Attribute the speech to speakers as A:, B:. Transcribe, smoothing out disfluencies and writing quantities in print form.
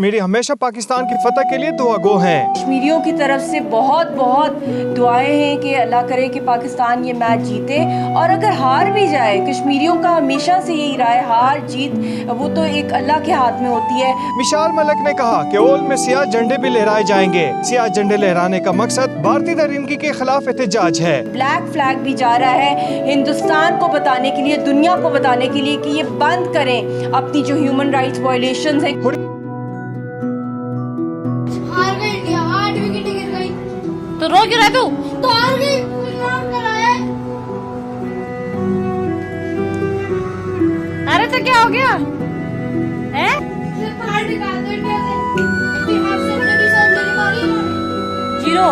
A: कश्मीरी हमेशा पाकिस्तान की फतह के लिए दुआ गो हैं।
B: कश्मीरियों की तरफ से बहुत बहुत दुआएं हैं कि अल्लाह करे कि पाकिस्तान ये मैच जीते, और अगर हार भी जाए, कश्मीरियों का हमेशा से यही रहा है, हार जीत वो तो एक अल्लाह के हाथ में होती है।
A: मिशाल मलिक ने कहा कि ओल में सियाह झंडे भी लहराए जाएंगे। सियाह झंडे लहराने का मकसद भारतीय दरिंदगी के खिलाफ एहतजाज है।
B: ब्लैक फ्लैग भी जा रहा है हिंदुस्तान को बताने के लिए, दुनिया को बताने के लिए कि ये बंद करें अपनी जो ह्यूमन राइट्स वायलेशंस है।
C: हार गई इंडिया, 8 विकेट गिर गई
D: तो रो क्यों रहा तू?
C: तो हार गई। नाम कराया
D: अरे तो क्या हो गया है?
C: सिर्फ बाहर निकाल दो इंडिया से। बिहार से बड़ी मेरी मारी इन्होंने।
D: जीरो